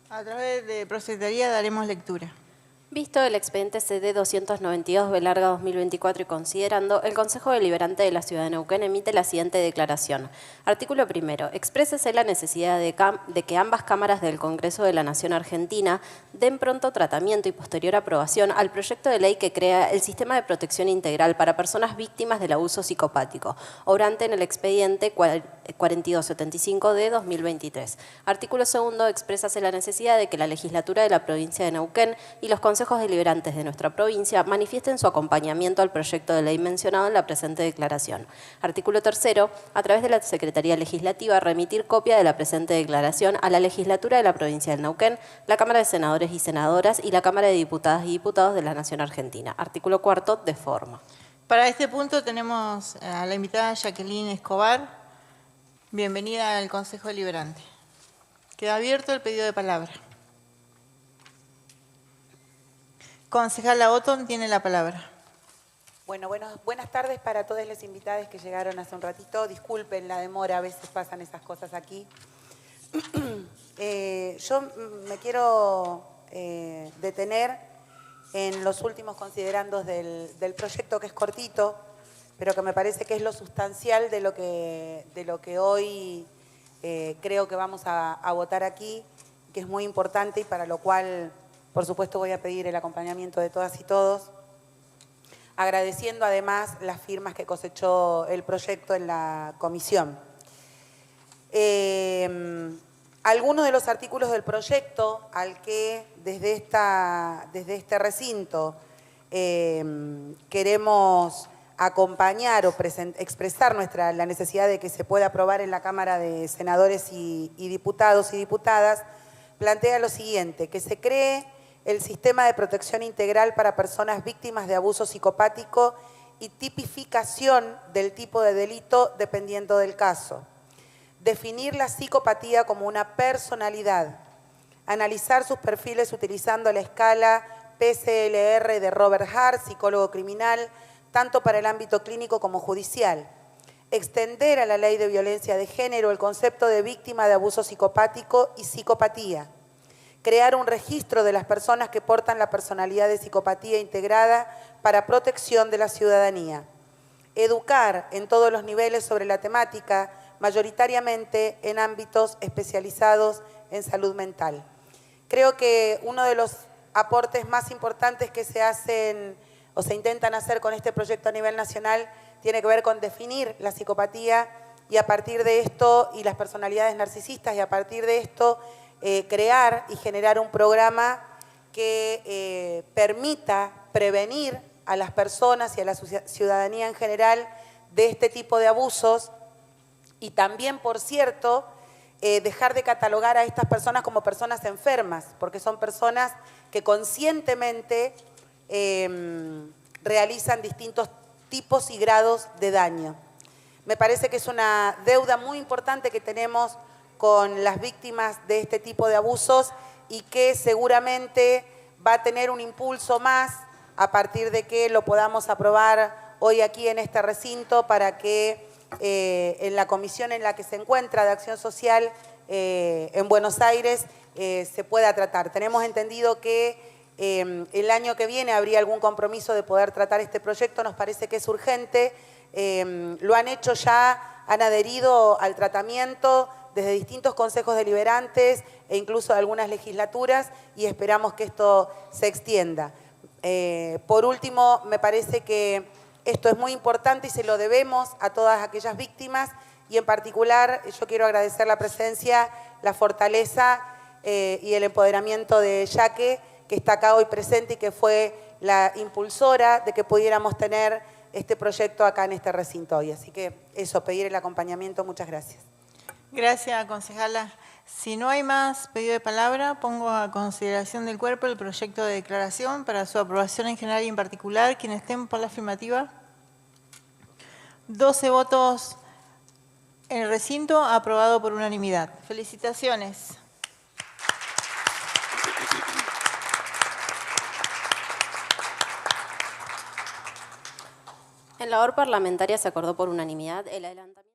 A través de Procesitaría daremos lectura. Visto el expediente CD 292-2024 y considerando, el Consejo Deliberante de la Ciudad de Neuquén emite la siguiente declaración. Artículo primero. Exprésese la necesidad de que ambas cámaras del Congreso de la Nación Argentina den pronto tratamiento y posterior aprobación al proyecto de ley que crea el Sistema de Protección Integral para Personas Víctimas del Abuso Psicopático, obrante en el expediente 4275 de 2023. Artículo segundo. Exprésase la necesidad de que la legislatura de la provincia de Neuquén y los consejos deliberantes de nuestra provincia manifiesten su acompañamiento al proyecto de ley mencionado en la presente declaración. Artículo tercero. A través de la Secretaría Legislativa, remitir copia de la presente declaración a la legislatura de la provincia del Neuquén, la Cámara de Senadores y Senadoras y la Cámara de Diputadas y Diputados de la Nación Argentina. Artículo cuarto. De forma. Para este punto tenemos a la invitada Jacqueline Escobar. Bienvenida al Consejo Deliberante. Queda abierto el pedido de palabra. Concejala Otton tiene la palabra. Bueno, buenas tardes para todas las invitadas que llegaron hace un ratito. Disculpen la demora, a veces pasan esas cosas aquí. Yo me quiero detener en los últimos considerandos del proyecto, que es cortito, pero que me parece que es lo sustancial de lo que hoy creo que vamos a votar aquí, que es muy importante y para lo cual, por supuesto, voy a pedir el acompañamiento de todas y todos, agradeciendo además las firmas que cosechó el proyecto en la comisión. Algunos de los artículos del proyecto al que desde este recinto queremos acompañar o expresar la necesidad de que se pueda aprobar en la Cámara de Senadores y Diputados y Diputadas, plantea lo siguiente: que se cree el Sistema de Protección Integral para Personas Víctimas de Abuso Psicopático y tipificación del tipo de delito dependiendo del caso. Definir la psicopatía como una personalidad. Analizar sus perfiles utilizando la escala PCLR de Robert Hart, psicólogo criminal, tanto para el ámbito clínico como judicial. Extender a la ley de violencia de género el concepto de víctima de abuso psicopático y psicopatía. Crear un registro de las personas que portan la personalidad de psicopatía integrada para protección de la ciudadanía. Educar en todos los niveles sobre la temática, mayoritariamente en ámbitos especializados en salud mental. Creo que uno de los aportes más importantes que se hacen o se intentan hacer con este proyecto a nivel nacional tiene que ver con definir la psicopatía y a partir de esto, y las personalidades narcisistas, y a partir de esto crear y generar un programa que permita prevenir a las personas y a la ciudadanía en general de este tipo de abusos y también, por cierto, dejar de catalogar a estas personas como personas enfermas, porque son personas que conscientemente realizan distintos tipos y grados de daño. Me parece que es una deuda muy importante que tenemos con las víctimas de este tipo de abusos y que seguramente va a tener un impulso más a partir de que lo podamos aprobar hoy aquí en este recinto para que en la comisión en la que se encuentra de Acción Social en Buenos Aires se pueda tratar. Tenemos entendido que el año que viene habría algún compromiso de poder tratar este proyecto, nos parece que es urgente. Lo han hecho ya, han adherido al tratamiento desde distintos consejos deliberantes e incluso de algunas legislaturas y esperamos que esto se extienda. Por último, me parece que esto es muy importante y se lo debemos a todas aquellas víctimas y en particular yo quiero agradecer la presencia, la fortaleza y el empoderamiento de Jaque, que está acá hoy presente y que fue la impulsora de que pudiéramos tener este proyecto acá en este recinto hoy. Así que eso, pedir el acompañamiento. Muchas gracias. Gracias, concejala. Si no hay más pedido de palabra, pongo a consideración del cuerpo el proyecto de declaración para su aprobación en general y en particular. Quienes estén por la afirmativa. 12 votos en el recinto, aprobado por unanimidad. Felicitaciones. En labor parlamentaria se acordó por unanimidad el adelantamiento.